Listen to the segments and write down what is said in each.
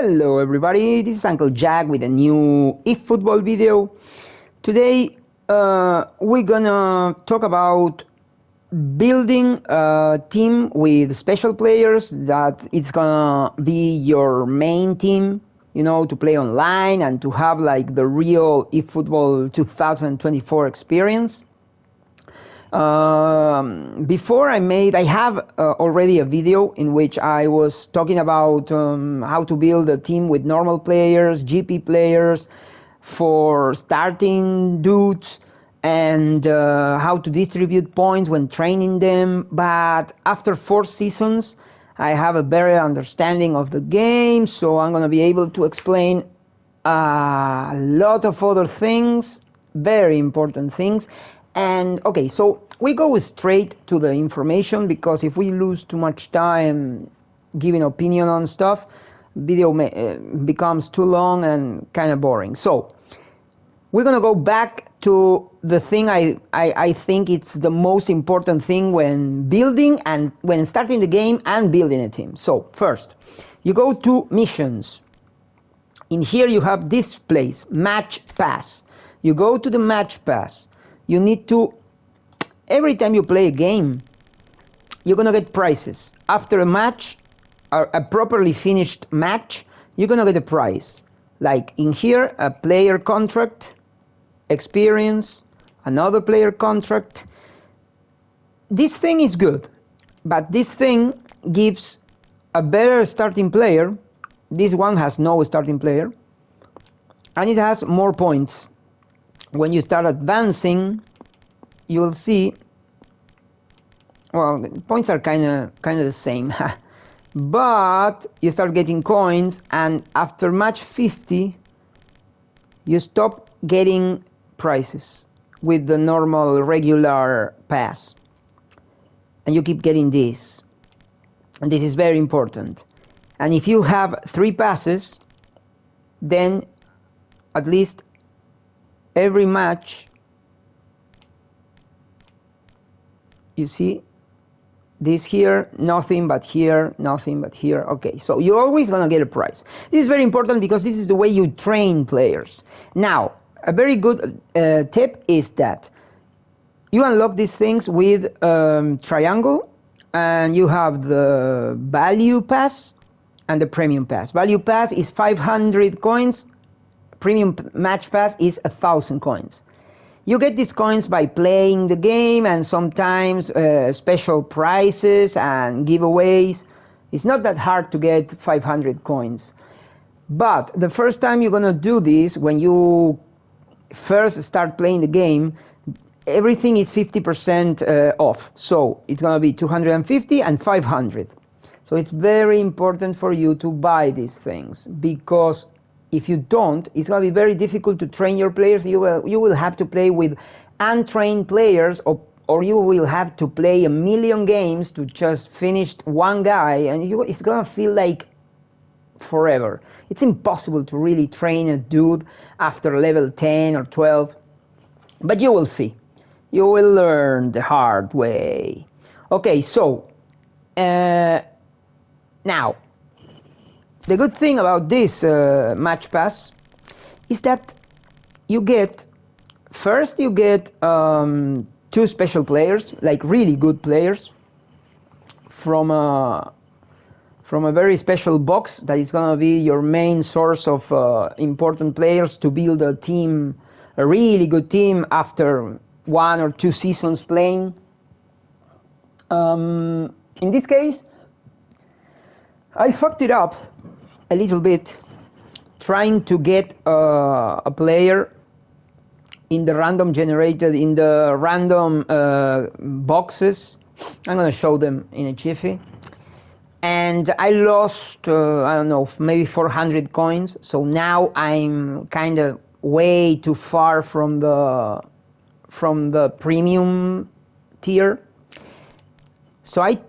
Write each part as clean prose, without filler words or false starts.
Hello everybody, this is Uncle Jack with a new eFootball video. Today we're gonna talk about building a team with special players that it's gonna be your main team, you know, to play online and to have like the real eFootball 2024 experience. Before I have already a video in which I was talking about how to build a team with normal players, GP players, for starting dudes, and how to distribute points when training them. But after 4 seasons, I have a better understanding of the game, so I'm gonna be able to explain a lot of other things, very important things. And okay, so we go straight to the information, because if we lose too much time giving opinion on stuff, video becomes too long and kind of boring. So we're gonna go back to the thing I think it's the most important thing when building and when starting the game and building a team. So first, you go to missions. In here you have this place, match pass. You go to the match pass. You need to, every time you play a game, you're gonna get prizes. After a match, a properly finished match, you're gonna get a prize. Like in here, a player contract, experience, another player contract. This thing is good, but this thing gives a better starting player. This one has no starting player, and it has more points. When you start advancing, you will see, well, points are kind of the same, but you start getting coins, and after match 50, you stop getting prizes with the normal regular pass, and you keep getting this, and this is very important. And if you have 3 passes, then at least every match, you see this here, nothing but here, nothing but here. Okay, so you're always gonna get a prize. This is very important because this is the way you train players. Now, a very good tip is that you unlock these things with triangle, and you have the value pass and the premium pass. Value pass is 500 coins. Premium match pass is 1,000 coins. You get these coins by playing the game, and sometimes special prizes and giveaways. It's not that hard to get 500 coins. But the first time you're gonna do this, when you first start playing the game, everything is 50% off. So it's gonna be 250 and 500. So it's very important for you to buy these things, because if you don't, it's going to be very difficult to train your players. You will have to play with untrained players, or you will have to play a million games to just finish one guy, and it's going to feel like forever. It's impossible to really train a dude after level 10 or 12, but you will see. You will learn the hard way. Okay, so now, the good thing about this match pass is that you get 2 special players, like really good players, from a very special box that is gonna be your main source of important players to build a team, a really good team after 1 or 2 seasons playing. In this case, I fucked it up a little bit trying to get a player in the random generated, in the random boxes. I'm gonna show them in a jiffy. And I lost, I don't know, maybe 400 coins. So now I'm kind of way too far from the premium tier. So I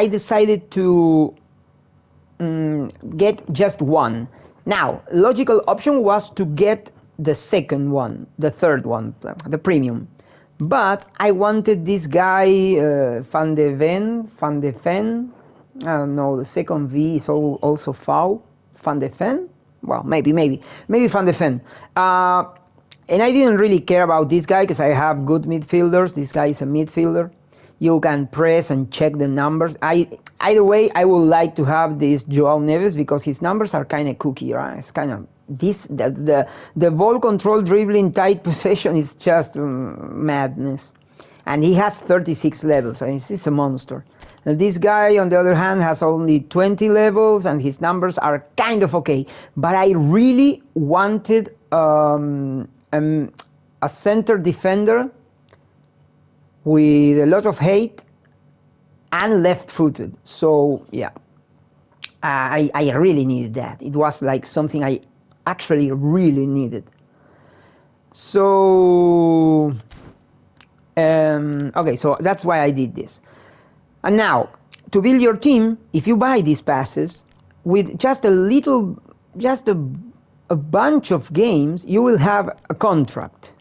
decided to get just one. Now, logical option was to get the second one, the third one, the premium. But I wanted this guy, Van de Ven, I don't know, the second V is also foul. Van de Ven? Well, maybe Van de Ven. And I didn't really care about this guy because I have good midfielders. This guy is a midfielder. You can press and check the numbers. Either way, I would like to have this Joao Neves because his numbers are kind of cookie, right? It's kind of the ball control, dribbling, tight possession is just madness. And he has 36 levels. I mean, he's a monster. Now, this guy, on the other hand, has only 20 levels, and his numbers are kind of okay. But I really wanted a center defender with a lot of height and left-footed. So yeah, I really needed that. It was like something I actually really needed. So okay, so that's why I did this. And now, to build your team, if you buy these passes with just a bunch of games, you will have a contract.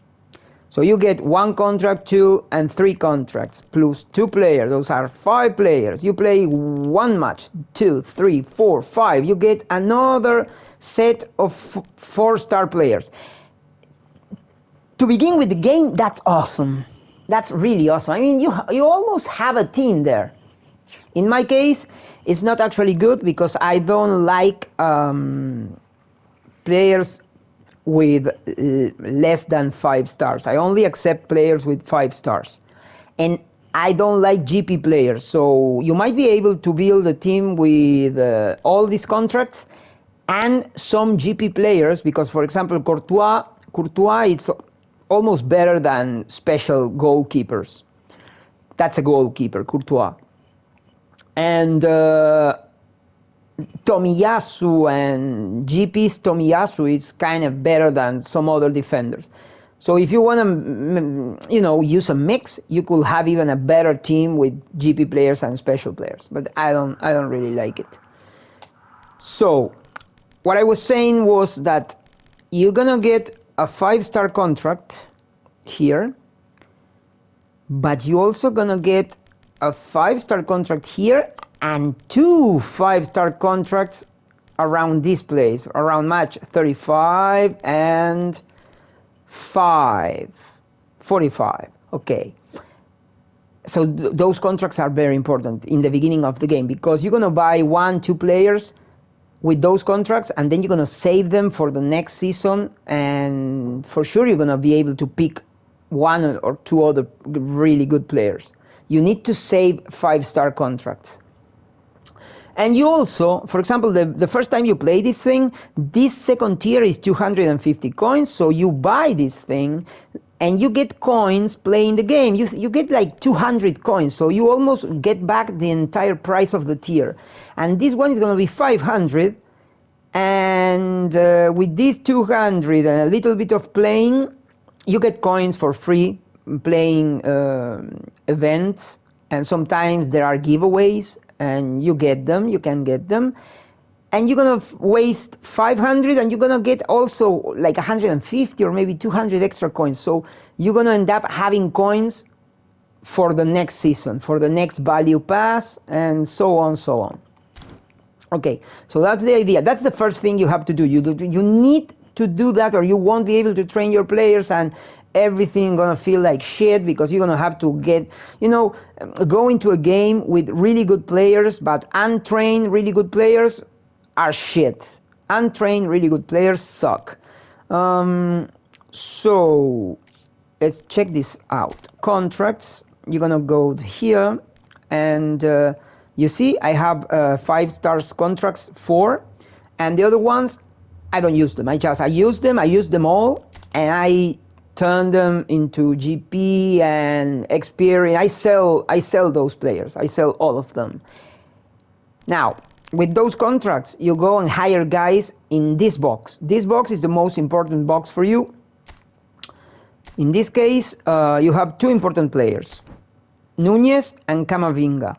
So you get 1 contract, 2 and 3 contracts, plus 2 players. Those are 5 players. You play 1 match, 2, 3, 4, 5. You get another set of 4-star players. To begin with the game, that's awesome. That's really awesome. I mean, you almost have a team there. In my case, it's not actually good because I don't like players with less than 5 stars. I only accept players with 5 stars. And I don't like GP players. So you might be able to build a team with all these contracts and some GP players because, for example, Courtois is almost better than special goalkeepers. That's a goalkeeper, Courtois. And Tomiyasu and GP's Tomiyasu is kind of better than some other defenders. So if you want to, use a mix, you could have even a better team with GP players and special players. But I don't really like it. So what I was saying was that you're gonna get a 5-star contract here, but you also gonna get a 5-star contract here and 2 5-star contracts around this place, around match 35 and 45. Okay. So those contracts are very important in the beginning of the game because you're going to buy 1, 2 players with those contracts and then you're going to save them for the next season, and for sure you're going to be able to pick 1 or 2 other really good players. You need to save 5-star contracts. And you also, for example, the first time you play this thing, this second tier is 250 coins, so you buy this thing and you get coins playing the game. You get like 200 coins, so you almost get back the entire price of the tier. And this one is going to be 500, and with these 200 and a little bit of playing, you get coins for free playing events, and sometimes there are giveaways. And you can get them, and you're gonna waste 500 and you're gonna get also like 150 or maybe 200 extra coins. So you're gonna end up having coins for the next season, for the next value pass, and so on. Okay, so that's the idea. That's the first thing you have to do. You need to do that, or you won't be able to train your players, and everything gonna feel like shit because you're gonna have to go into a game with really good players, but untrained really good players are shit. Untrained really good players suck. So let's check this out. Contracts. You're gonna go here, and you see I have 5-star contracts 4, and the other ones I don't use them. I use them all, and I turn them into GP and experience. I sell those players. I sell all of them. Now, with those contracts, you go and hire guys in this box. This box is the most important box for you. In this case, you have 2 important players, Núñez and Camavinga.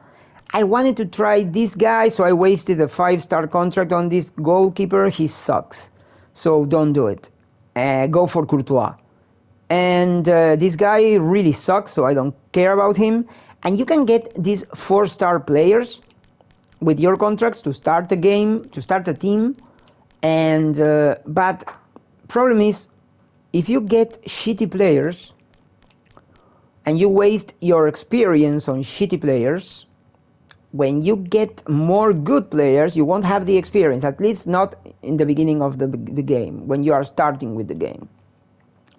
I wanted to try this guy, so I wasted a 5-star contract on this goalkeeper. He sucks. So don't do it. Go for Courtois. And this guy really sucks, so I don't care about him. And you can get these 4-star players with your contracts to start a game, to start a team. And but problem is, if you get shitty players and you waste your experience on shitty players, when you get more good players, you won't have the experience, at least not in the beginning of the game, when you are starting with the game.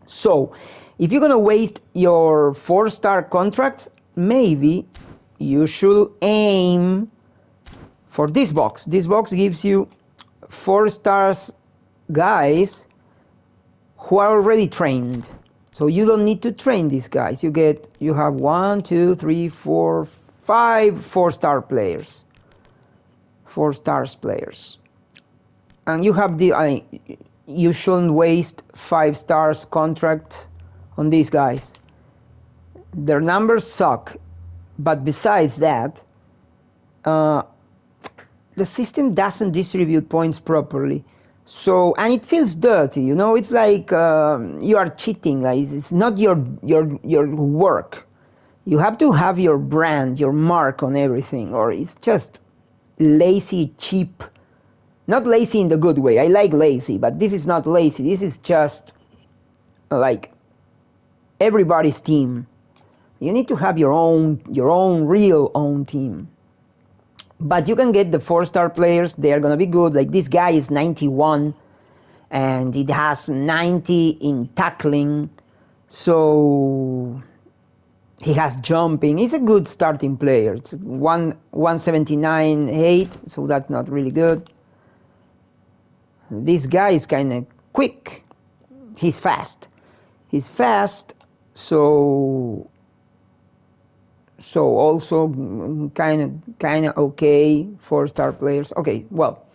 So, if you're gonna waste your 4-star contracts, maybe you should aim for this box. This box gives you 4 stars guys who are already trained. So you don't need to train these guys. You have 1, 2, 3, 4, 5 4-star players. 4 stars players. And you have you shouldn't waste 5 stars contracts on these guys. Their numbers suck, but besides that, the system doesn't distribute points properly. So, and it feels dirty, you know. It's like you are cheating. Like it's not your work. You have to have your brand, your mark on everything, or it's just lazy, cheap. Not lazy in the good way. I like lazy, but this is not lazy. This is just like everybody's team. You need to have your own real own team. But you can get the 4-star players. They are gonna be good. Like this guy is 91, and it has 90 in tackling. So he has jumping. He's a good starting player. It's 179 8, so that's not really good. This guy is kind of quick. He's fast. So also kind of okay 4-star players. Okay, well,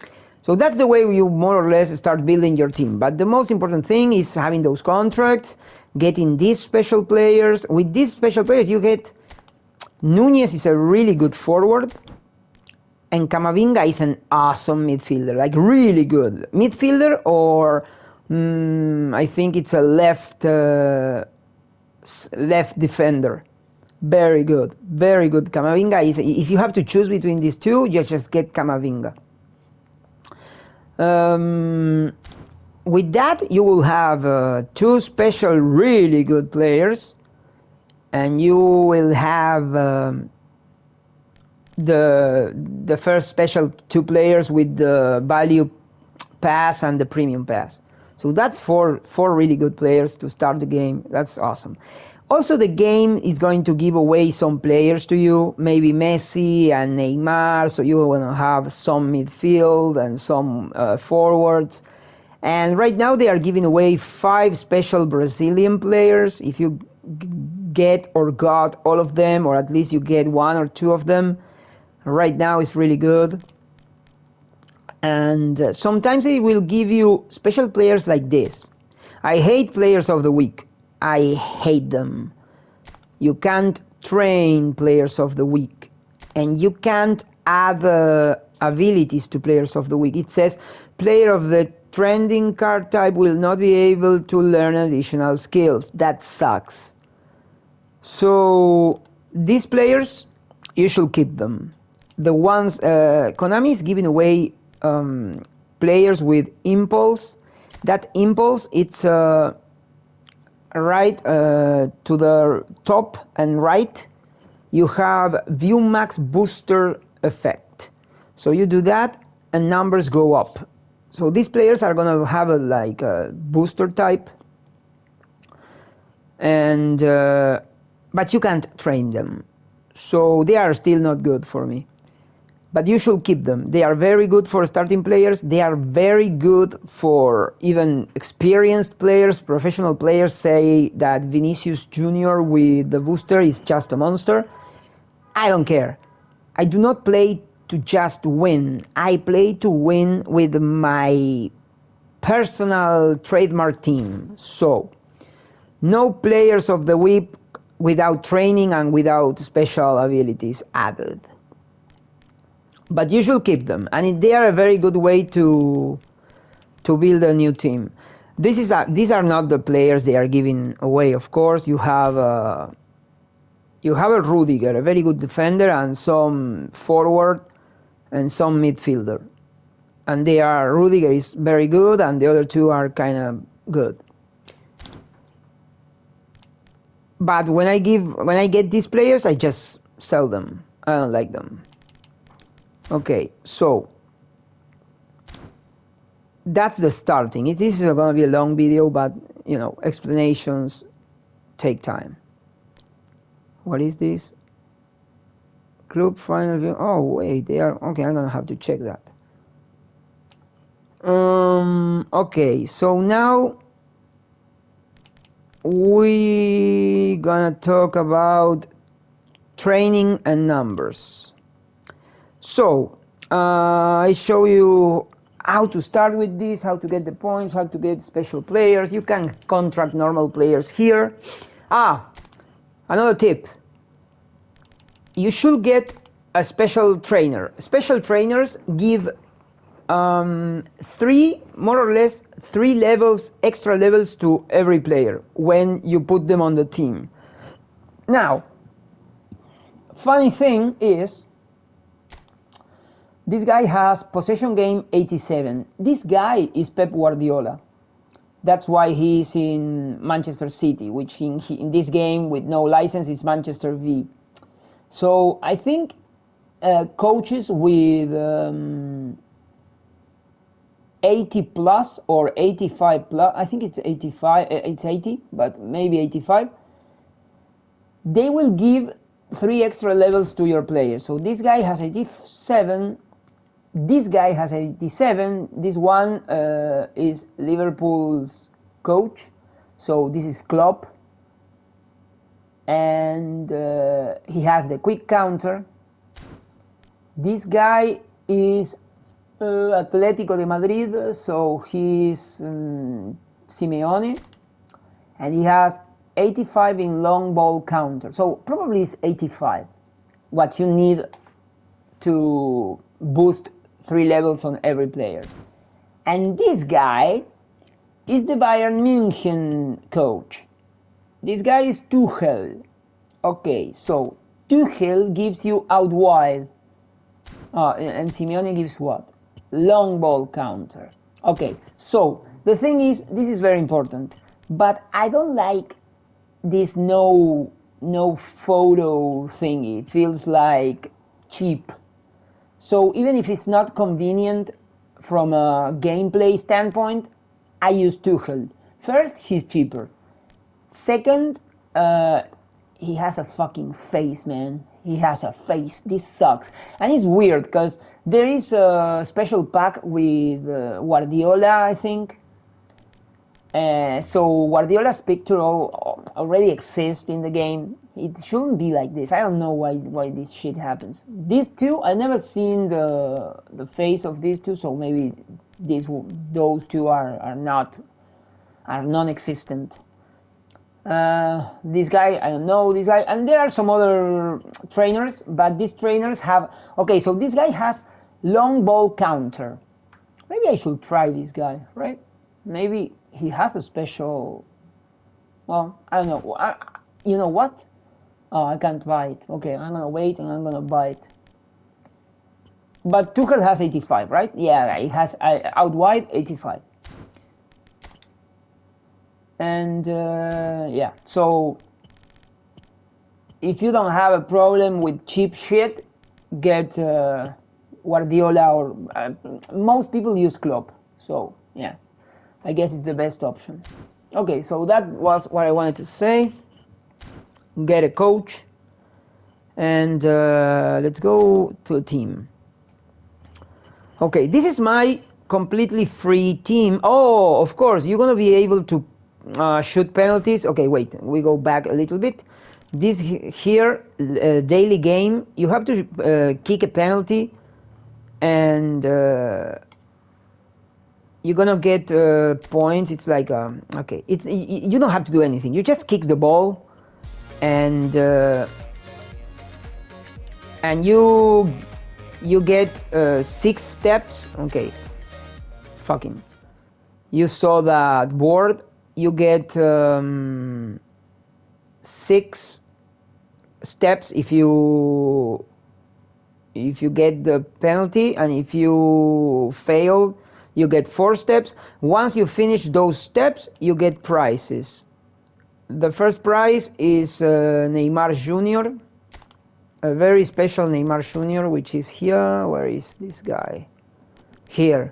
so that's the way you more or less start building your team. But the most important thing is having those contracts, getting these special players. With these special players, you get Nunez is a really good forward, and Camavinga is an awesome midfielder, like really good midfielder, or I think it's a left defender. Very good Camavinga is, if you have to choose between these two, you just get Camavinga. With that, you will have 2 special really good players, and you will have the first special 2 players with the value pass and the premium pass. So that's four really good players to start the game. That's awesome. Also, the game is going to give away some players to you, maybe Messi and Neymar, so you want to have some midfield and some forwards. And right now they are giving away 5 special Brazilian players. If you get or got all of them, or at least you get 1 or 2 of them, right now it's really good. And sometimes they will give you special players like this. I hate players of the week. I hate them. You can't train players of the week, and you can't add abilities to players of the week. It says player of the trending card type will not be able to learn additional skills. That sucks. So these players, you should keep them. The ones Konami is giving away players with impulse. That impulse, it's right to the top and right, you have view max booster effect. So you do that and numbers go up. So these players are gonna have a booster type, and but you can't train them, so they are still not good for me. But you should keep them. They are very good for starting players. They are very good for even experienced players. Professional players say that Vinicius Jr. with the booster is just a monster. I don't care. I do not play to just win. I play to win with my personal trademark team. So, no players of the week without training and without special abilities added. But you should keep them, and they are a very good way to build a new team. These are not the players they are giving away. Of course, you have a Rudiger, a very good defender, and some forward and some midfielder. and they are, Rudiger is very good, and the other two are kind of good. But when I get these players, I just sell them. I don't like them. Okay, so that's the starting. This is going to be a long video, but you know, explanations take time. What is this? Club final view. Oh wait, they are okay. I'm gonna have to check that. Okay, so now we gonna talk about training and numbers. So I show you how to start with this, how to get the points, how to get special players. You can contract normal players here. Another tip. You should get a special trainer. Special trainers give more or less three levels, extra levels to every player when you put them on the team. Now, funny thing is, this guy has possession game 87. This guy is Pep Guardiola. That's why he's in Manchester City, which in this game with no license is Manchester V. So I think coaches with 80 plus or 85 plus, I think it's 85, it's 80, but maybe 85, they will give 3 extra levels to your player. So this guy has 87, this guy has 87, this one is Liverpool's coach, so this is Klopp, and he has the quick counter. This guy is Atletico de Madrid, so he's Simeone, and he has 85 in long ball counter, so probably it's 85 what you need to boost 3 levels on every player. And this guy is the Bayern München coach. This guy is Tuchel. Okay, so Tuchel gives you out wide, and Simeone gives what? Long ball counter. Okay, so the thing is, this is very important, but I don't like this no photo thingy. It feels like cheap. So even if it's not convenient from a gameplay standpoint, I use Tuchel. First, he's cheaper. Second, he has a fucking face, man. He has a face. This sucks. And it's weird because there is a special pack with Guardiola, I think. So Guardiola's picture already exists in the game. It shouldn't be like this. I don't know why this shit happens. These two, I never seen the face of these two, so maybe those two are non-existent. This guy, I don't know this guy, and there are some other trainers, but these trainers have. Okay, so this guy has long ball counter. Maybe I should try this guy, right? Maybe he has a special. Well, I don't know. You know what? Oh, I can't buy it. Okay, I'm gonna wait and I'm gonna buy it. But Tuchel has 85, right? Yeah, he has out wide 85. And yeah, so if you don't have a problem with cheap shit, get Guardiola, or most people use Klopp. So yeah, I guess it's the best option. Okay, so that was what I wanted to say. Get a coach, and let's go to a team. Okay, this is my completely free team. Oh, of course, you're gonna be able to shoot penalties. Okay, wait, we go back a little bit. This here, daily game, you have to kick a penalty, and you're gonna get points. It's like okay, you don't have to do anything. You just kick the ball, and you get 6 steps. Okay, fucking, you saw that board. You get 6 steps if you if you get the penalty, and if you fail, you get 4 steps. Once you finish those steps, you get prizes. The first prize is Neymar Jr., a very special Neymar Jr., which is here. Where is this guy? Here.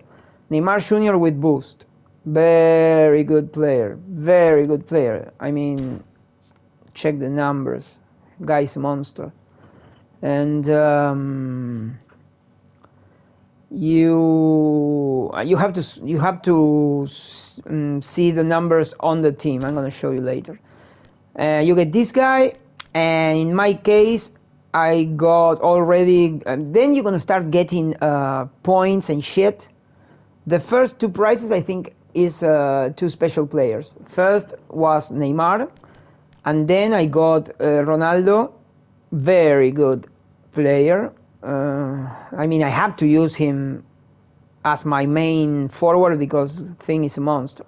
Neymar Jr. with boost. Very good player. Very good player. I mean, check the numbers. Guy's a monster. And you have to see the numbers on the team. I'm gonna show you later. You get this guy, and in my case, I got already. Then you're gonna start getting points and shit. The first 2 prizes, I think, is 2 special players. First was Neymar, and then I got Ronaldo, very good player. I mean, I have to use him as my main forward because thing is a monster.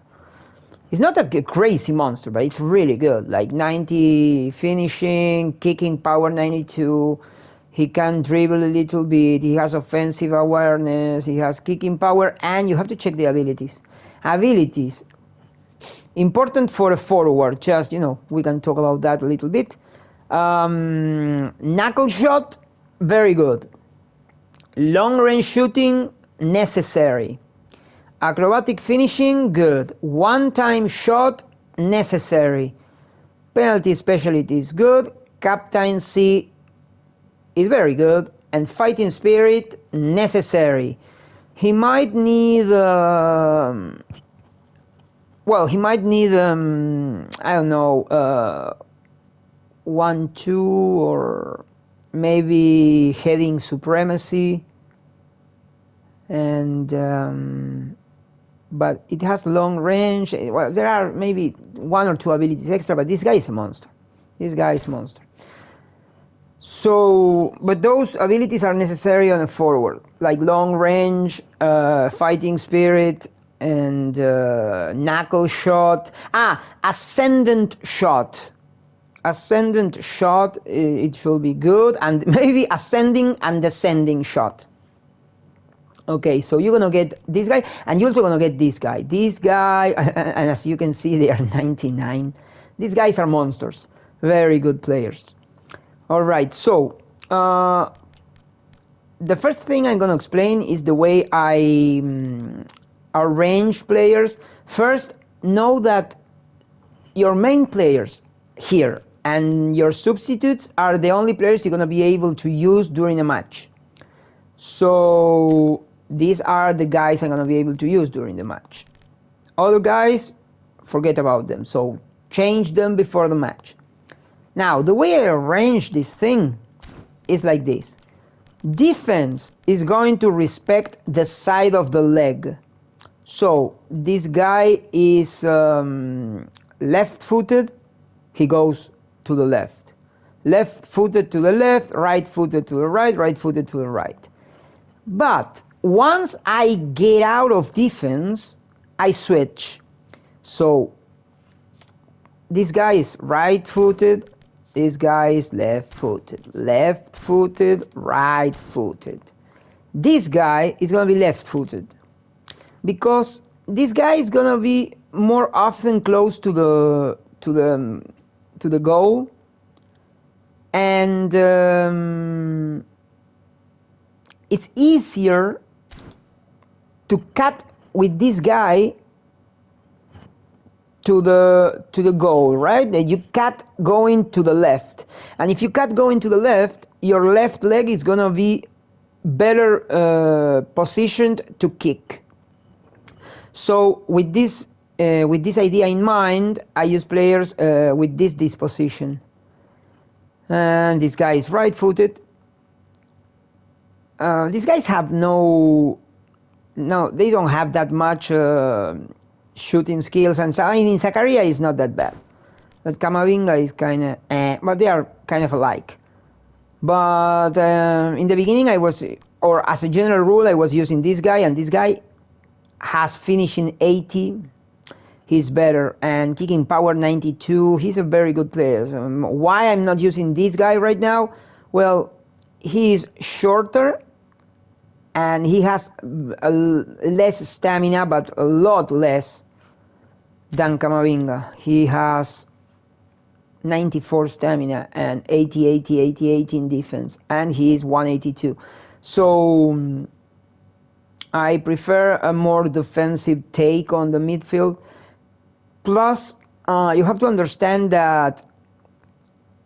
He's not a crazy monster, but it's really good. Like 90 finishing, kicking power 92. He can dribble a little bit. He has offensive awareness. He has kicking power, and you have to check the abilities. Abilities, important for a forward. Just, we can talk about that a little bit. Knuckle shot, very good. Long range shooting, necessary. Acrobatic finishing, good. One-time shot, necessary. Penalty specialty is good. Captaincy is very good. And fighting spirit, necessary. He might need he might need I don't know, 1-2, or maybe heading supremacy, and but it has long range. Well, there are maybe 1 or 2 abilities extra, but this guy is a monster. This guy is a monster. So, but those abilities are necessary on a forward, like long range, fighting spirit, and knuckle shot. Ascendant shot. Ascendant shot, it should be good, and maybe ascending and descending shot. Okay, so you're gonna get this guy, and you're also gonna get this guy. This guy, and as you can see, they are 99. These guys are monsters. Very good players. All right, so the first thing I'm gonna explain is the way I arrange players. First, know that your main players here and your substitutes are the only players you're gonna be able to use during a match. So these are the guys I'm gonna be able to use during the match. Other guys, forget about them. So change them before the match. Now, the way I arrange this thing is like this. Defense is going to respect the side of the leg. So this guy is left-footed, he goes to the left. Left-footed to the left, right-footed to the right, right-footed to the right. But once I get out of defense, I switch. So this guy is right-footed, this guy is left-footed. Left-footed, right-footed. This guy is going to be left-footed, because this guy is going to be more often close to the goal, and it's easier to cut with this guy to the goal, right? That you cut going to the left, and if you cut going to the left, your left leg is gonna be better positioned to kick. So with this idea in mind, I use players with this disposition. And this guy is right-footed. These guys have no, they don't have that much shooting skills, and I mean Zakaria is not that bad, but Camavinga is kind of but they are kind of alike. But in the beginning or as a general rule, I was using this guy, and this guy has finishing 80, he's better, and kicking power 92, he's a very good player. Why I'm not using this guy right now? Well, he is shorter and he has less stamina, but a lot less than Camavinga. He has 94 stamina and 80, 80, 80, 80 in defense, and he is 182. So I prefer a more defensive take on the midfield. Plus, you have to understand that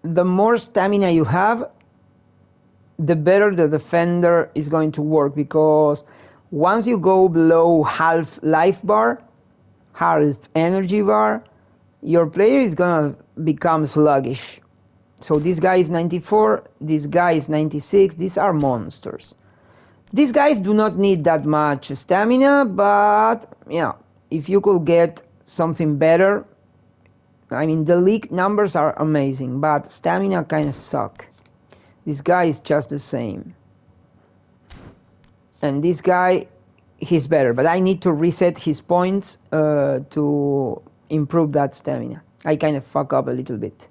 the more stamina you have, the better the defender is going to work, because once you go below half life bar, half energy bar, your player is gonna become sluggish. So this guy is 94, this guy is 96, these are monsters. These guys do not need that much stamina, but yeah, if you could get something better, I mean the league numbers are amazing, but stamina kind of suck. This guy is just the same. And this guy, he's better, but I need to reset his points to improve that stamina. I kind of fuck up a little bit.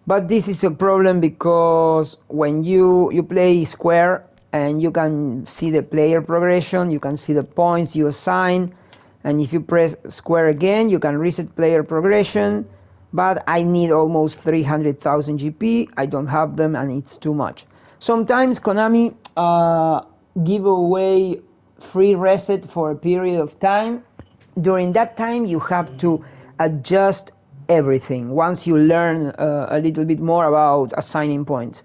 But this is a problem because when you play square and you can see the player progression, you can see the points you assign, and if you press square again, you can reset player progression, but I need almost 300,000 GP, I don't have them and it's too much. Sometimes Konami give away free reset for a period of time. During that time you have to adjust everything once you learn a little bit more about assigning points,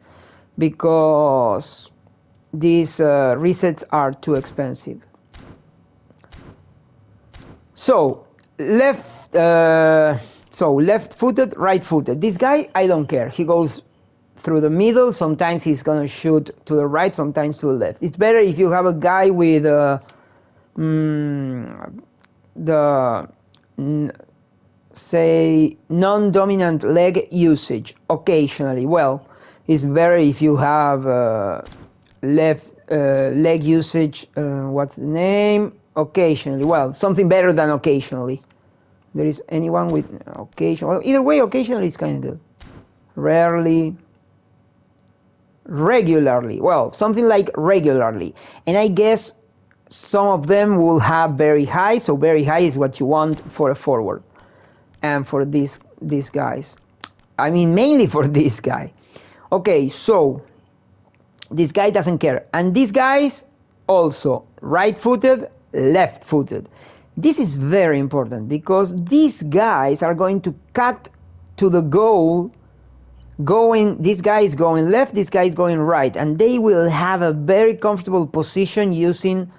because these resets are too expensive. So left-footed, right-footed. This guy, I don't care. He goes through the middle. Sometimes he's gonna shoot to the right, sometimes to the left. It's better if you have a guy with say non-dominant leg usage occasionally. Well, it's better if you have left leg usage, what's the name, occasionally. Well, something better than occasionally. There is anyone with occasional, either way, occasionally is kind of good. Rarely, regularly, well, something like regularly. And I guess some of them will have very high, so very high is what you want for a forward. And for these guys, I mean mainly for this guy. Okay, so this guy doesn't care, and these guys also right-footed, left-footed. This is very important because these guys are going to cut to the goal going, this guy is going left, this guy is going right, and they will have a very comfortable position using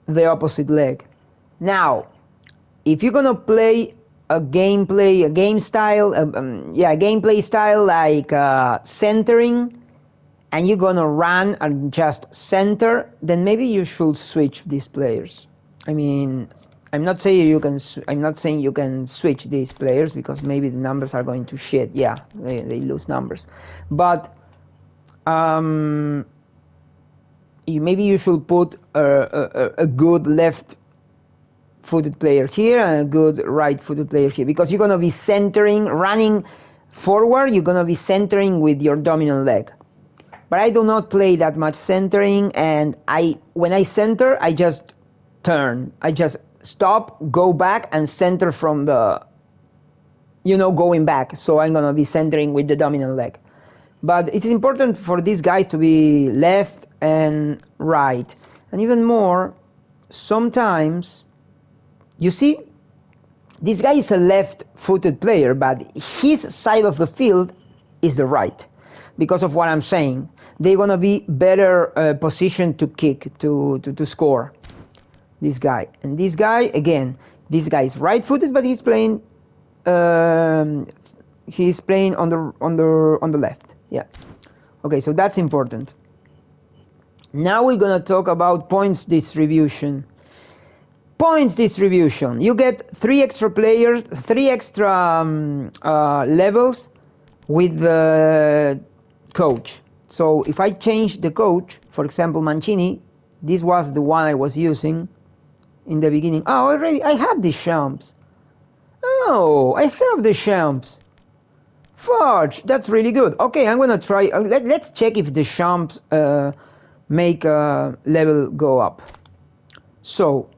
the opposite leg. Now, if you're gonna play a gameplay style like centering, and you're gonna run and just center, then maybe you should switch these players. I mean, I'm not saying you can switch these players because maybe the numbers are going to shit. Yeah, they lose numbers, but maybe you should put a good left-footed player here and a good right-footed player here, because you're gonna be centering, running forward. You're gonna be centering with your dominant leg. But I do not play that much centering, and when I center, I just turn. I just stop, go back, and center from the, going back. So I'm gonna be centering with the dominant leg. But it's important for these guys to be left and right. And even more, sometimes, you see, this guy is a left-footed player, but his side of the field is the right. Because of what I'm saying, they're gonna be better positioned to kick, to score. This guy and this guy, again, this guy is right-footed, but he's playing on the left. Yeah. Okay, so that's important. Now we're gonna talk about points distribution. Points distribution. You get 3 extra players, 3 extra levels with the coach. So if I change the coach, for example, Mancini, this was the one I was using in the beginning. Oh, already I have the champs. Oh, I have the champs. Fudge, that's really good. Okay, I'm gonna try. Let's check if the champs make level go up. So,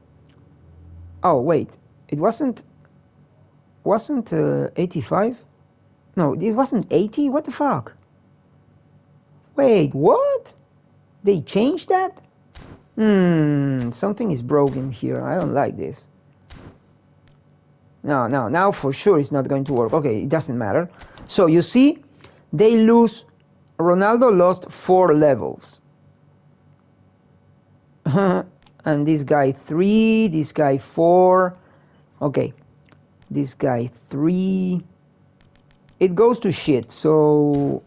oh wait, it wasn't 85? No, it wasn't 80. What the fuck? Wait, what? They changed that? Something is broken here. I don't like this. No, now for sure it's not going to work. Okay, it doesn't matter. So you see, they lose. Ronaldo lost 4 levels. And this guy 3, this guy 4. Okay, this guy 3. It goes to shit. So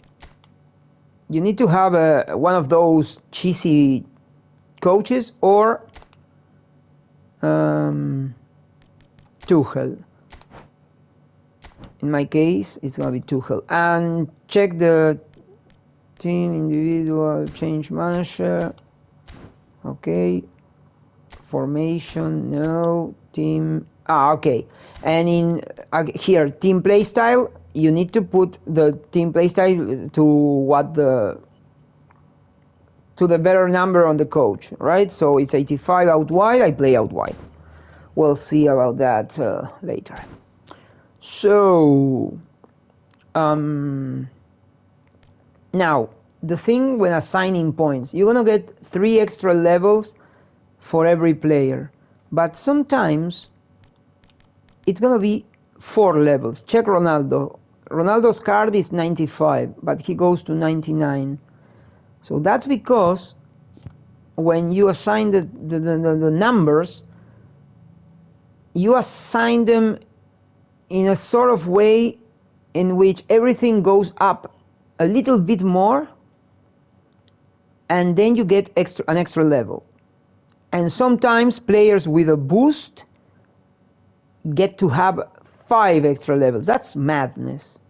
you need to have one of those cheesy coaches or Tuchel. In my case, it's gonna be Tuchel. And check the team individual change manager. Okay, formation, no, team. Okay. And in here, team play style, you need to put the team play style to what the better number on the coach, right? So it's 85 out wide. I play out wide. We'll see about that later. So now the thing when assigning points, you're gonna get 3 extra levels for every player, but sometimes it's gonna be 4 levels. Check Ronaldo. Ronaldo's card is 95, but he goes to 99. So that's because when you assign the numbers, you assign them in a sort of way in which everything goes up a little bit more, and then you get an extra level. And sometimes players with a boost get to have 5 extra levels. That's madness.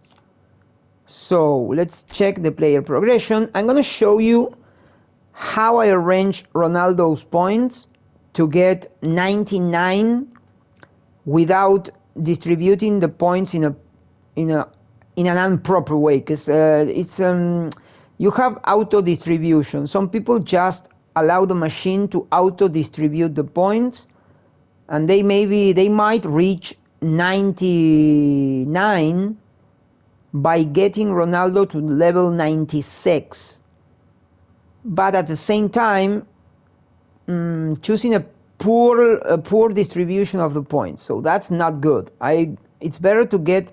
So let's check the player progression. I'm gonna show you how I arrange Ronaldo's points to get 99 without distributing the points in an improper way, because it's you have auto distribution. Some people just allow the machine to auto distribute the points, and they might reach 99 by getting Ronaldo to level 96, but at the same time choosing a poor distribution of the points. So that's not good. It's better to get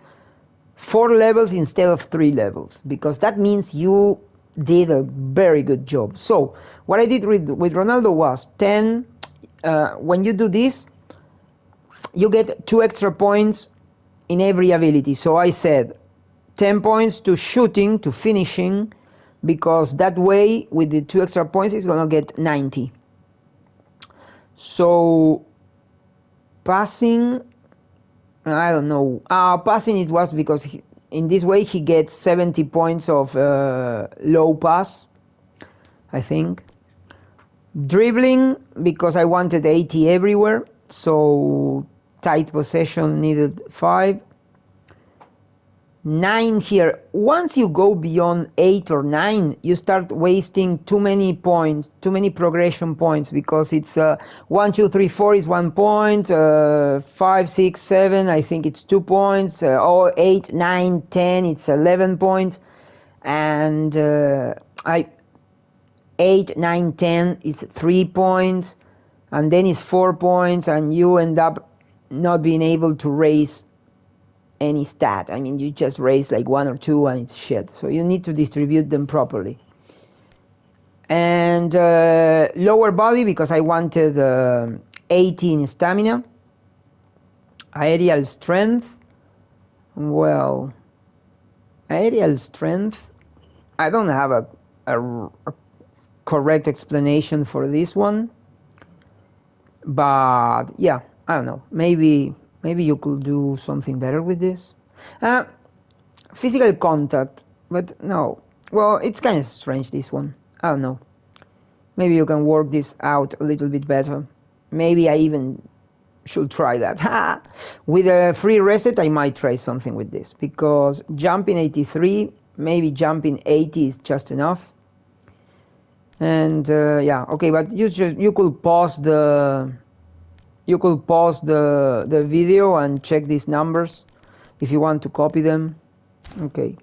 4 levels instead of 3 levels, because that means you did a very good job. So what I did with Ronaldo was 10. When you do this, you get 2 extra points in every ability. So I said 10 points to shooting, to finishing, because that way with the 2 extra points he's gonna get 90. So passing, I don't know. Passing, it was because in this way he gets 70 points of low pass, I think. Dribbling, because I wanted 80 everywhere, so tight possession needed 5. 9 here. Once you go beyond 8 or 9, you start wasting too many points, too many progression points, because it's 1, 2, 3, 4 is 1 point, 5, 6, 7, I think it's 2 points, or 8, 9, 10, it's 11 points, and 8, 9, 10 is 3 points, and then it's 4 points, and you end up not being able to raise any stat. I mean, you just raise like 1 or 2 and it's shit. So you need to distribute them properly. And lower body, because I wanted 18 stamina. Aerial strength. Well, aerial strength, I don't have a correct explanation for this one. But yeah, I don't know. Maybe you could do something better with this. Physical contact, but no. Well, it's kind of strange, this one. I don't know. Maybe you can work this out a little bit better. Maybe I even should try that. With a free reset, I might try something with this, because jumping 83, maybe jumping 80 is just enough. And yeah, okay, but you could pause the video and check these numbers if you want to copy them. Okay.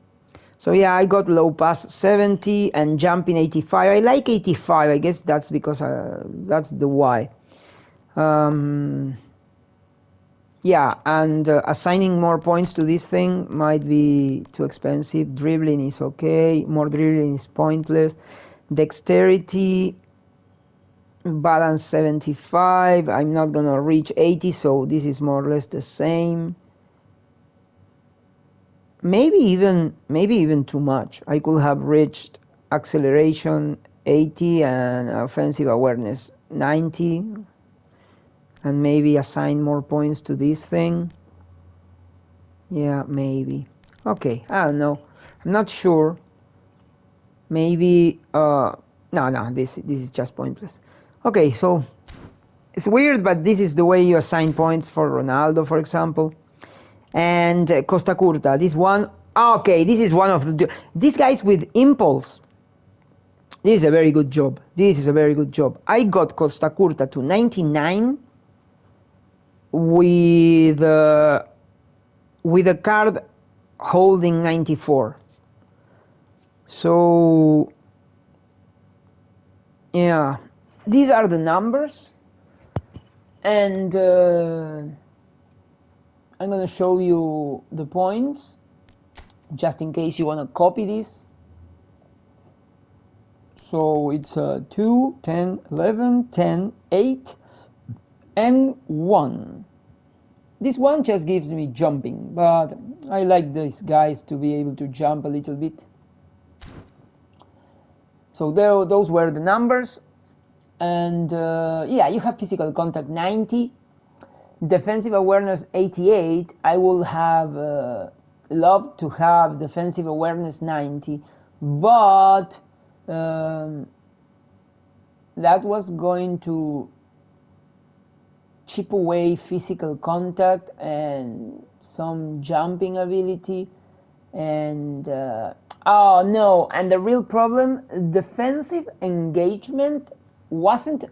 So yeah, I got low pass 70 and jumping 85. I like 85. I guess that's because that's the why. Yeah, and assigning more points to this thing might be too expensive. Dribbling is okay. More dribbling is pointless. Dexterity, balance 75. I'm not gonna reach 80, so this is more or less the same. Maybe even too much. I could have reached acceleration 80 and offensive awareness 90, and maybe assign more points to this thing. Yeah, maybe. Okay, I don't know. I'm not sure. Maybe no, this is just pointless. Okay, so it's weird, but this is the way you assign points for Ronaldo, for example. And Costa Curta, this one. Okay, this is one of these guys with impulse. This is a very good job. This is a very good job. I got Costa Curta to 99 with a card holding 94. So yeah, these are the numbers, and I'm gonna show you the points just in case you want to copy this. So it's 2, 10, 11, 10, 8, and 1. This one just gives me jumping, but I like these guys to be able to jump a little bit. So those were the numbers. And yeah, you have physical contact 90, defensive awareness 88. I would have loved to have defensive awareness 90, but that was going to chip away physical contact and some jumping ability. And oh no, and the real problem, defensive engagement wasn't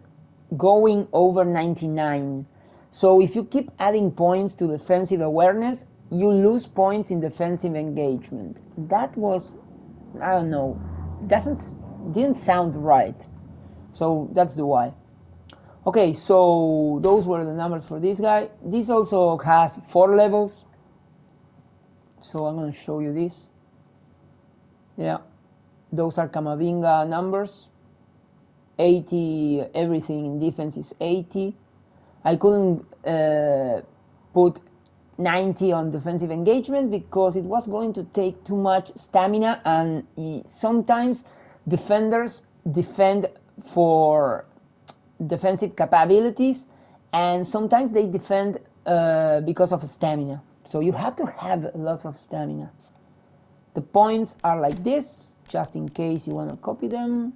going over 99. So if you keep adding points to defensive awareness, you lose points in defensive engagement. That was, I don't know, didn't sound right. So that's the why. Okay, so those were the numbers for this guy. This also has 4 levels. So I'm going to show you this. Yeah, those are Camavinga numbers. 80, everything in defense is 80. I couldn't put 90 on defensive engagement because it was going to take too much stamina, and sometimes defenders defend for defensive capabilities, and sometimes they defend because of stamina. So you have to have lots of stamina. The points are like this, just in case you want to copy them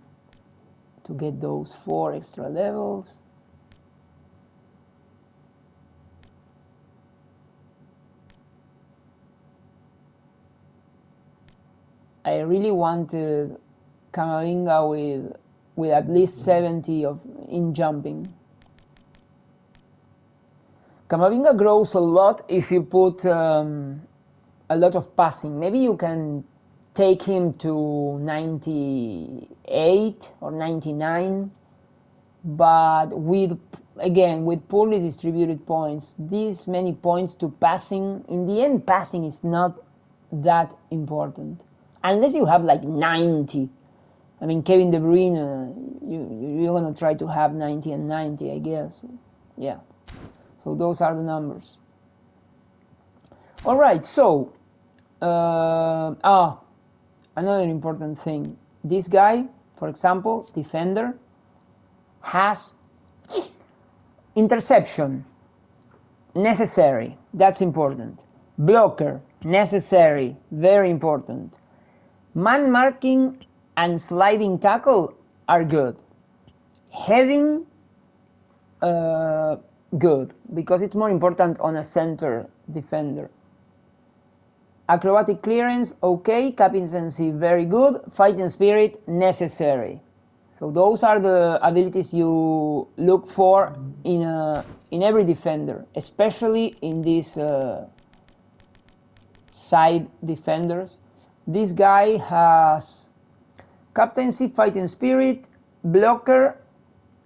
to get those 4 extra levels. I really wanted Camavinga with at least 70 in jumping. Camavinga grows a lot if you put a lot of passing. Maybe you can take him to 98 or 99, but with poorly distributed points, these many points to passing, in the end passing is not that important unless you have like 90. I mean, Kevin De Bruyne, you're gonna try to have 90 and 90, I guess. Yeah, so those are the numbers. All right, so another important thing, this guy, for example, defender, has interception, necessary, that's important. Blocker, necessary, very important. Man marking and sliding tackle are good. Heading, good, because it's more important on a center defender. Acrobatic clearance, okay. Captaincy, very good. Fighting spirit, necessary. So those are the abilities you look for in every defender, especially in these side defenders. This guy has captaincy, fighting spirit, blocker,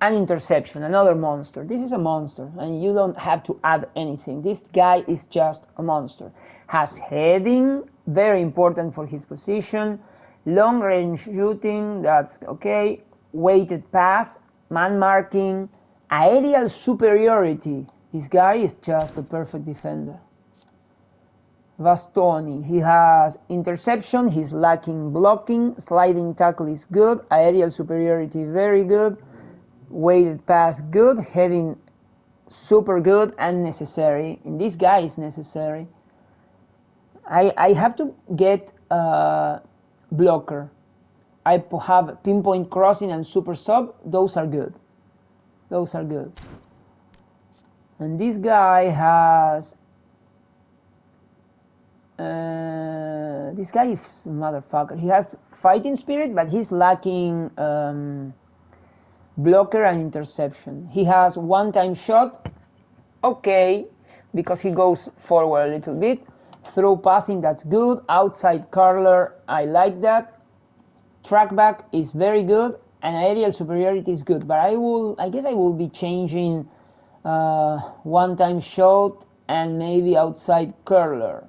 and interception, another monster. This is a monster, and you don't have to add anything. This guy is just a monster. Has heading, very important for his position. Long range shooting, that's okay. Weighted pass, man marking, aerial superiority. This guy is just a perfect defender. Bastoni, he has interception, he's lacking blocking, sliding tackle is good, aerial superiority very good, weighted pass good, heading super good, and necessary. And this guy is necessary. I have to get a blocker. I have pinpoint crossing and super sub. Those are good. Those are good. And this guy has... this guy is a motherfucker. He has fighting spirit, but he's lacking blocker and interception. He has one-time shot. Okay, because he goes forward a little bit. Throw passing, that's good. Outside curler, I like that. Track back is very good, and aerial superiority is good. But I guess I will be changing one-time shot and maybe outside curler,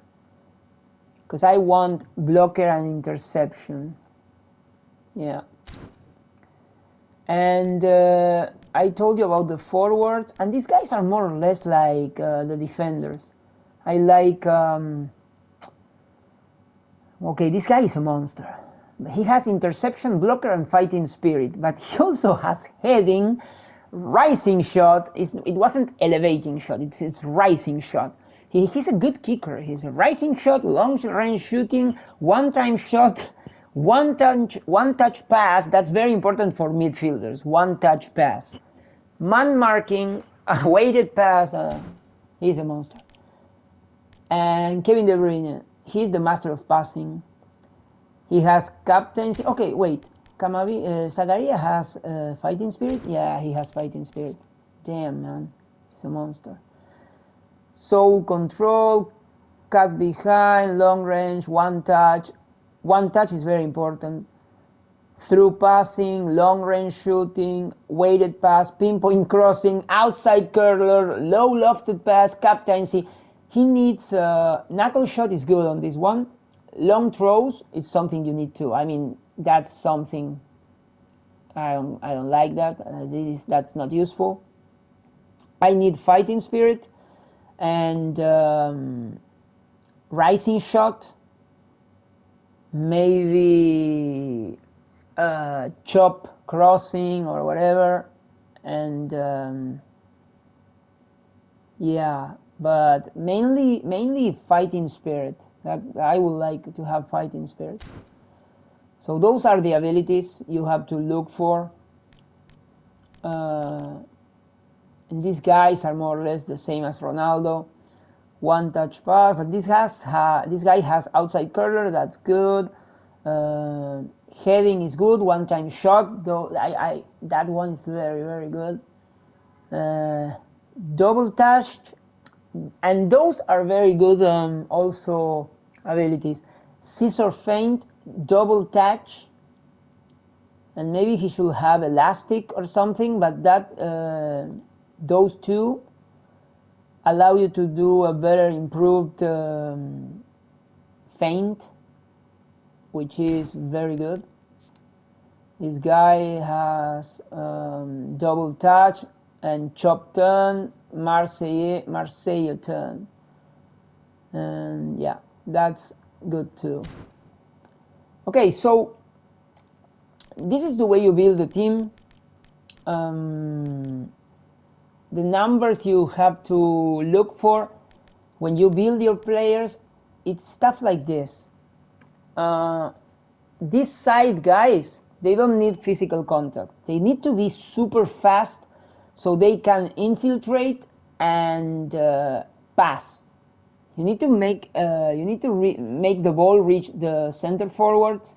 because I want blocker and interception. Yeah. And I told you about the forwards, and these guys are more or less like the defenders. I like... okay, this guy is a monster. He has interception, blocker, and fighting spirit, but he also has heading, rising shot. It wasn't elevating shot, it's rising shot. He's a good kicker. He's a rising shot, long range shooting, one-time shot, one-touch pass. That's very important for midfielders, one-touch pass. Man marking, a weighted pass. He's a monster. And Kevin De Bruyne, he's the master of passing. He has captaincy. Okay, wait. Zakaria has fighting spirit? Yeah, he has fighting spirit. Damn, man. He's a monster. Soul control, cut behind, long range, one touch. One touch is very important. Through passing, long range shooting, weighted pass, pinpoint crossing, outside curler, low lofted pass, captaincy. He needs knuckle shot is good on this one. Long throws is something you need to. I mean, that's something I don't like that. That's not useful. I need fighting spirit and rising shot. Maybe chop crossing or whatever, and yeah. But mainly fighting spirit. That I would like to have fighting spirit. So those are the abilities you have to look for. And these guys are more or less the same as Ronaldo. One touch pass, but this guy has outside curler. That's good. Heading is good. One time shot. Though that one is very very good. Double touched. And those are very good also abilities. Scissor feint, double touch, and maybe he should have elastic or something, but that those two allow you to do a better improved feint, which is very good. This guy has double touch and chop turn, Marseille turn, and yeah, that's good too. Okay, so this is the way you build a team. The numbers you have to look for when you build your players, it's stuff like this. These side guys, they don't need physical contact. They need to be super fast so they can infiltrate and pass. You need to make make the ball reach the center forwards,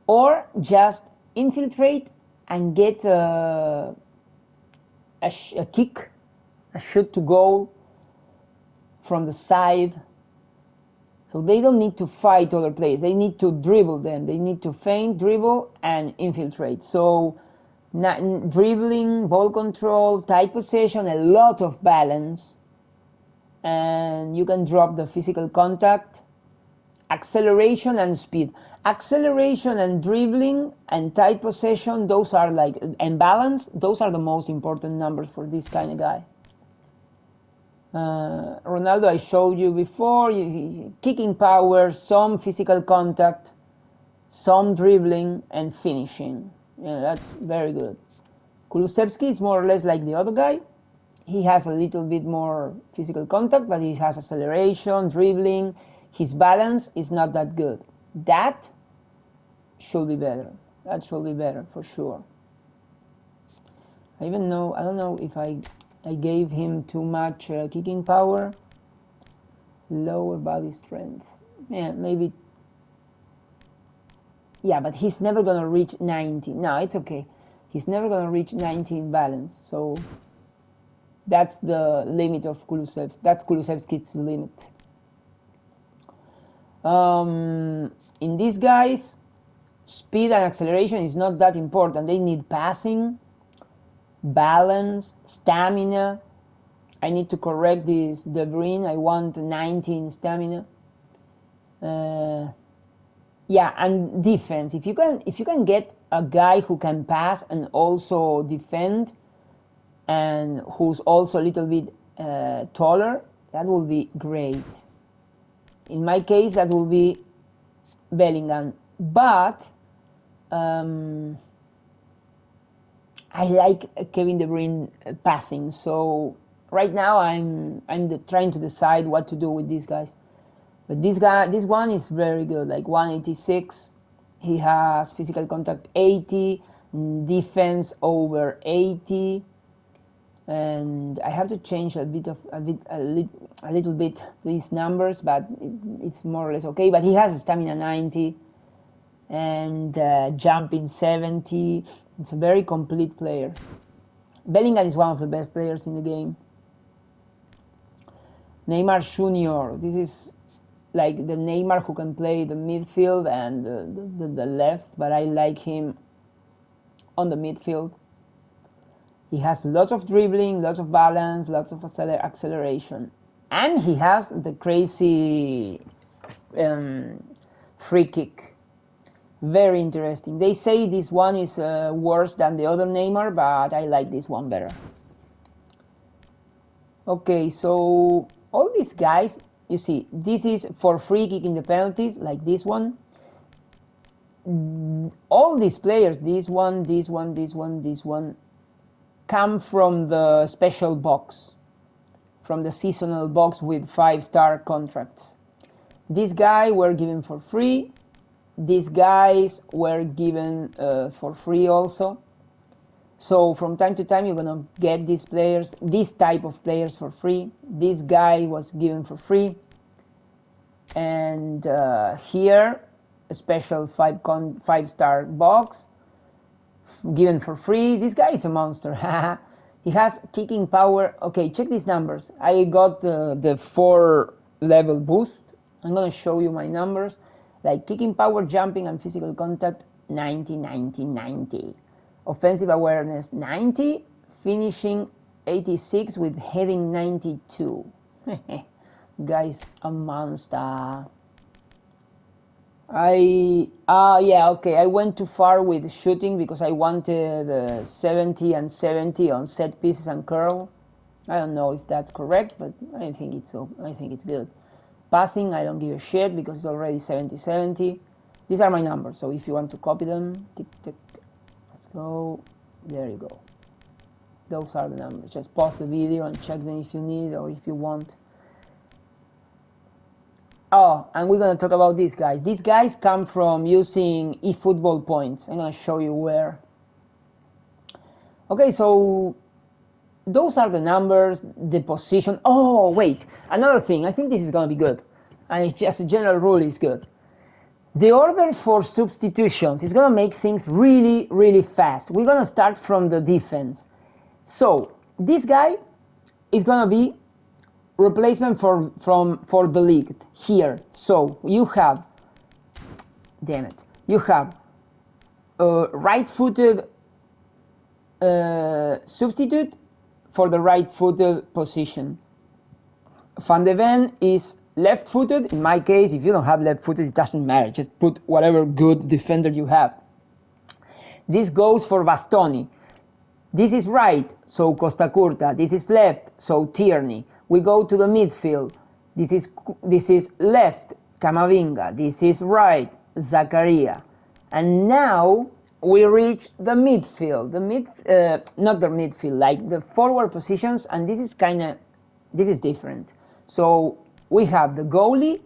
or just infiltrate and get a kick, a shoot to goal from the side. So they don't need to fight other players. They need to dribble them. They need to feint, dribble, and infiltrate. So dribbling, ball control, tight possession, a lot of balance. And you can drop the physical contact, acceleration and speed. Acceleration and dribbling and tight possession, those are like, and balance, those are the most important numbers for this kind of guy. Ronaldo, I showed you before, kicking power, some physical contact, some dribbling, and finishing. Yeah, that's very good. Kulusevski is more or less like the other guy. He has a little bit more physical contact, but he has acceleration, dribbling. His balance is not that good. That should be better. That should be better for sure. I don't know if I gave him too much kicking power. Lower body strength. Yeah, maybe. Yeah, but he's never gonna reach 90. No, it's okay. He's never gonna reach 90 in balance. So that's the limit of Kulusevski. That's Kulusevski's limit. In these guys, speed and acceleration is not that important. They need passing, balance, stamina. I need to correct this De Bruyne. I want 19 stamina. Yeah, and defense. If you can get a guy who can pass and also defend, and who's also a little bit taller, that will be great. In my case, that will be Bellingham. But I like Kevin De Bruyne passing. So right now I'm trying to decide what to do with these guys. But this one is very good, like 186. He has physical contact 80, defense over 80, and I have to change a little bit these numbers, but it's more or less okay. But he has a stamina 90 and jumping 70. It's a very complete player. Bellingham is one of the best players in the game. Neymar Jr. This is like the Neymar who can play the midfield and the left, but I like him on the midfield. He has lots of dribbling, lots of balance, lots of acceleration. And he has the crazy free kick. Very interesting. They say this one is worse than the other Neymar, but I like this one better. Okay, so all these guys, you see, this is for free kick in the penalties, like this one. All these players, this one, come from the special box, from the seasonal box with 5-star contracts. This guy were given for free. These guys were given for free also. So from time to time you're gonna get these players, this type of players for free. This guy was given for free. And here, a special 5-star box given for free. This guy is a monster. He has kicking power. Okay, check these numbers. I got the 4-level boost. I'm gonna show you my numbers. Like kicking power, jumping, and physical contact, 90, 90, 90. Offensive awareness, 90. Finishing, 86 with heading, 92. Guys, a monster. Yeah, okay, I went too far with shooting because I wanted 70 and 70 on set pieces and curl. I don't know if that's correct, but I think it's good. Passing, I don't give a shit because it's already 70-70. These are my numbers, so if you want to copy them, tick, tick. Let's go. There you go. Those are the numbers. Just pause the video and check them if you need or if you want. Oh, and we're going to talk about these guys. These guys come from using eFOOTBALL points. I'm going to show you where. Okay, so those are the numbers, the position. Oh, wait, another thing. I think this is going to be good. And it's just a general rule is good. The order for substitutions is going to make things really, really fast. We're going to start from the defense. So this guy is going to be replacement for the league here. So you have, damn it, you have right-footed substitute for the right-footed position. Van de Ven is left-footed. In my case, if you don't have left-footed, it doesn't matter. Just put whatever good defender you have. This goes for Bastoni. This is right, so Costa Curta. This is left, so Tierney. We go to the midfield. This is left, Camavinga. This is right, Zakaria. And now we reach the midfield. Not the midfield, like the forward positions, and this is different. So we have the goalie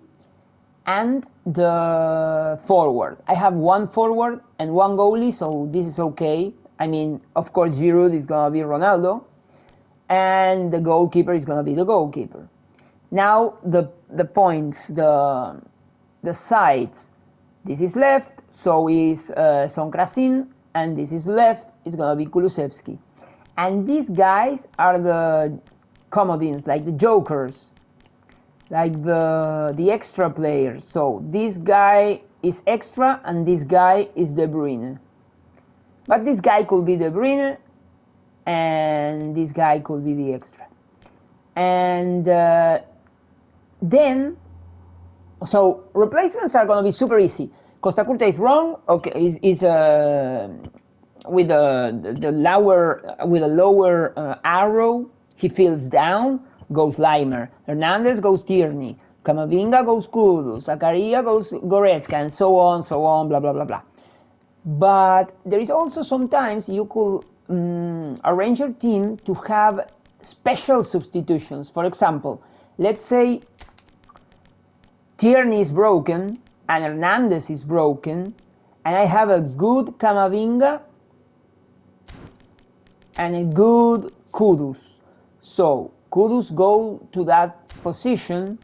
and the forward. I have one forward and one goalie, so this is okay. I mean, of course, Giroud is going to be Ronaldo, and the goalkeeper is going to be the goalkeeper. Now, the points, the sides. This is left, so is Sonkrasin, and this is left, it's going to be Kulusevski. And these guys are the comodines, like the jokers, like the extra players. So this guy is extra, and this guy is De Bruyne. But this guy could be De Bruyne, and this guy could be the extra. And then, so replacements are going to be super easy. Costa Curta is wrong. Okay, is with a lower arrow. He fills down. Goes Leimer. Hernandez goes Tierney. Camavinga goes Kudus. Zakaria goes Goretzka, and so on, blah blah blah blah. But there is also sometimes you could arrange your team to have special substitutions. For example, let's say Tierney is broken and Hernandez is broken, and I have a good Camavinga and a good Kudus. So Kudus goes to that position,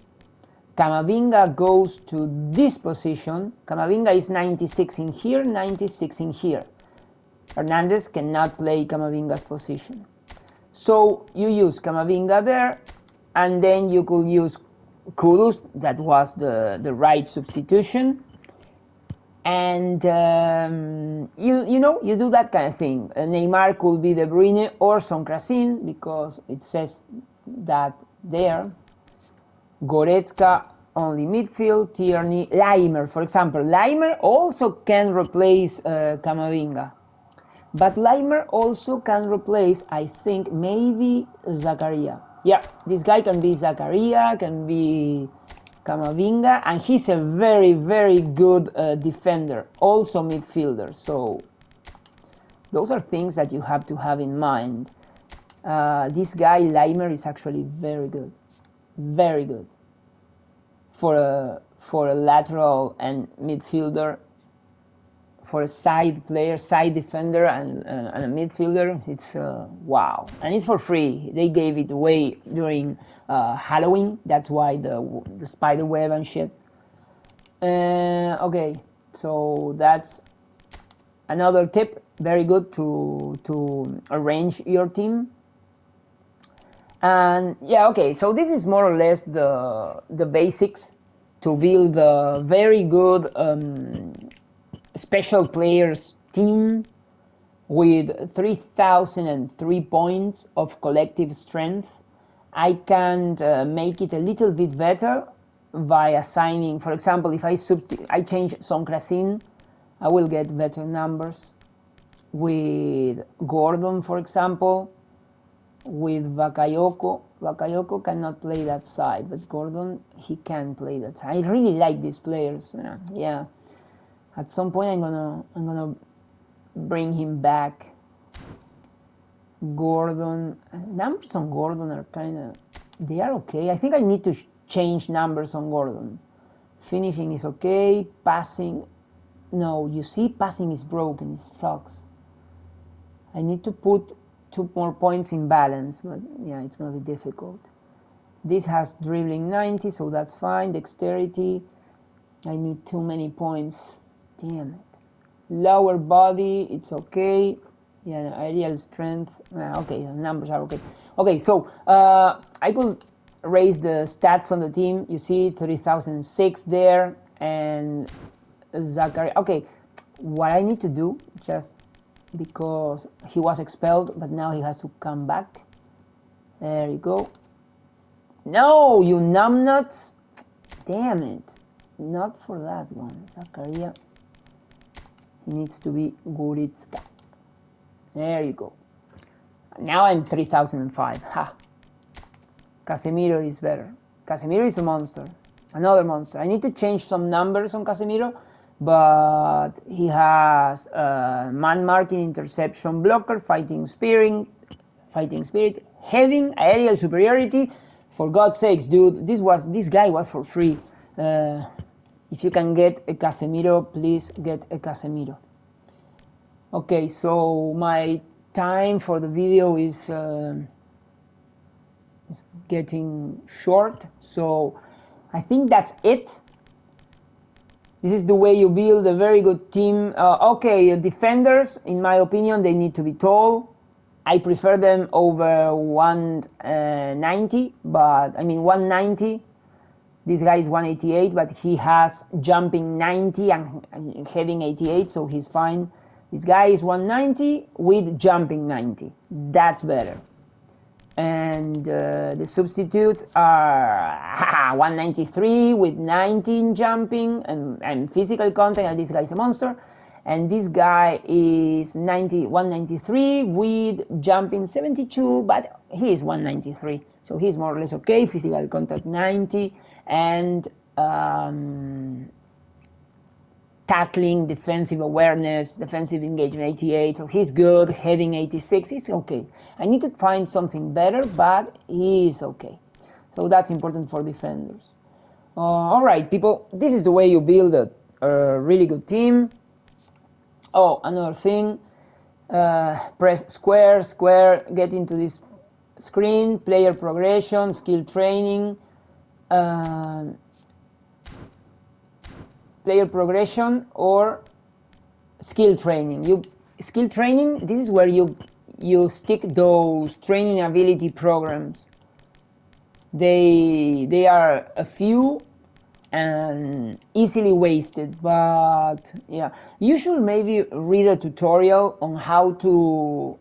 Camavinga goes to this position. Camavinga is 96 in here, 96 in here. Hernandez cannot play Camavinga's position. So you use Camavinga there, and then you could use Kudus, that was the right substitution. And you do that kind of thing. Neymar could be De Bruyne or Sonkrasin, because it says that there. Goretzka only midfield, Tierney, Leimer, for example. Leimer also can replace Camavinga. But Leimer also can replace, I think, maybe Zakaria. Yeah, this guy can be Zakaria, can be Camavinga, and he's a very, very good defender, also midfielder. So those are things that you have to have in mind. This guy, Leimer, is actually very good. Very good for a lateral and midfielder, for a side player, side defender, and a midfielder. It's wow, and it's for free. They gave it away during Halloween. That's why the spider web and shit. Okay, so that's another tip. Very good to arrange your team. And yeah, okay, so this is more or less the basics to build a very good special players team with 3,003 points of collective strength. I can make it a little bit better by assigning, for example, if I change Sonkrasin, I will get better numbers. With Gordon, for example, with Bakayoko cannot play that side, but Gordon, he can play that side. I really like these players. Yeah, at some point I'm gonna bring him back. Gordon, numbers on Gordon are they are okay. I think I need to change numbers on Gordon. Finishing is okay. Passing, no, you see, passing is broken. It sucks. I need to put 2 more points in balance, but yeah, it's going to be difficult. This has dribbling 90, so that's fine. Dexterity, I need too many points. Damn it. Lower body, it's okay. Yeah, aerial strength. Okay, the numbers are okay. Okay, so I could raise the stats on the team. You see 30,006 there, and Zachary. Okay, what I need to do, just because he was expelled, but now he has to come back. There you go. No, you numbnuts. Damn it. Not for that one. Zakaria. He needs to be Goritska. There you go. Now I'm 3005. Ha. Casemiro is better. Casemiro is a monster. Another monster. I need to change some numbers on Casemiro, but he has man marking, interception, blocker, fighting spirit, heading, aerial superiority. For God's sakes, dude, this guy was for free. If you can get a Casemiro, please get a Casemiro. Okay, so my time for the video is getting short, so I think that's it. This is the way you build a very good team. Okay, defenders, in my opinion, they need to be tall. I prefer them over 190, but I mean 190. This guy is 188, but he has jumping 90 and heading 88, so he's fine. This guy is 190 with jumping 90. That's better. And the substitutes are 193 with 19 jumping and physical contact, and this guy is a monster. And this guy is 193 with jumping 72, but he is 193, so he's more or less okay. Physical contact 90 and tackling, defensive awareness, defensive engagement 88, so he's good. Heading 86, he's okay. I need to find something better, but he's okay. So that's important for defenders. All right, people, this is the way you build a really good team. Oh, another thing, press square, get into this screen, player progression, skill training, player progression or skill training. Skill training, this is where you stick those training ability programs. They are a few and easily wasted, but yeah, you should maybe read a tutorial on how to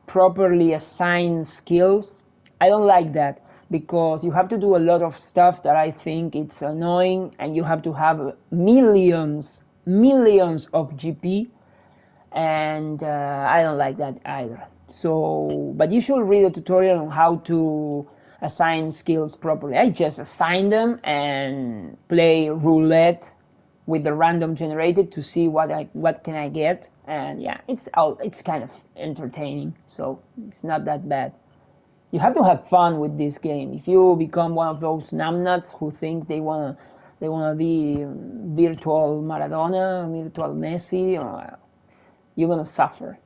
properly assign skills. I don't like that, because you have to do a lot of stuff that I think it's annoying, and you have to have millions of GP, and I don't like that either. So, but you should read a tutorial on how to assign skills properly. I just assign them and play roulette with the random generated to see what can I get, and yeah, it's kind of entertaining, so it's not that bad. You have to have fun with this game. If you become one of those numbnuts who think they wanna be virtual Maradona, virtual Messi, you're gonna suffer.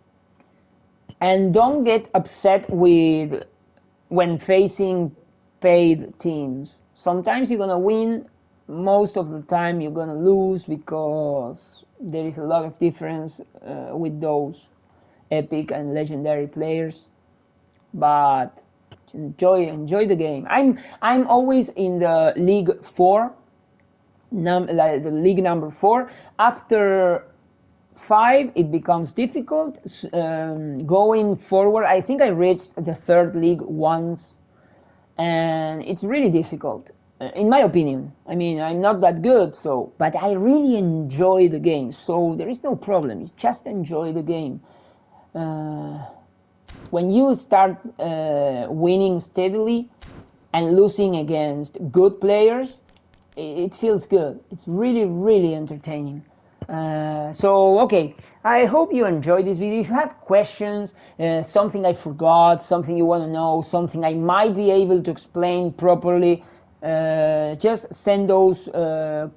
And don't get upset when facing paid teams. Sometimes you're gonna win, most of the time you're gonna lose, because there is a lot of difference with those epic and legendary players. But enjoy the game. I'm always in the League 4, the league number 4. After 5, it becomes difficult. Going forward, I think I reached the 3rd league once, and it's really difficult, in my opinion. I mean, I'm not that good, but I really enjoy the game, so there is no problem. You just enjoy the game. When you start winning steadily and losing against good players, it feels good. It's really entertaining. So, okay, I hope you enjoyed this video. If you have questions, something I forgot, something you want to know, something I might be able to explain properly, just send those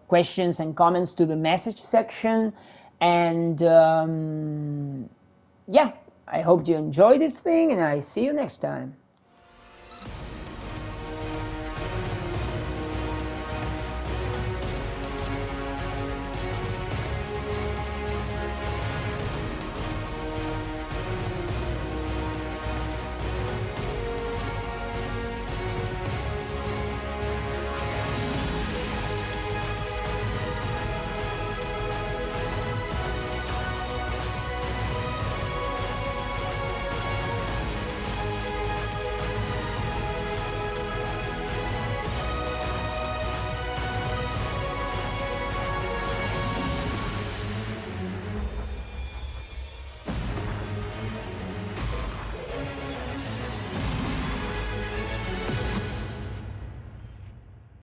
questions and comments to the message section. And yeah, I hope you enjoy this thing, and I see you next time.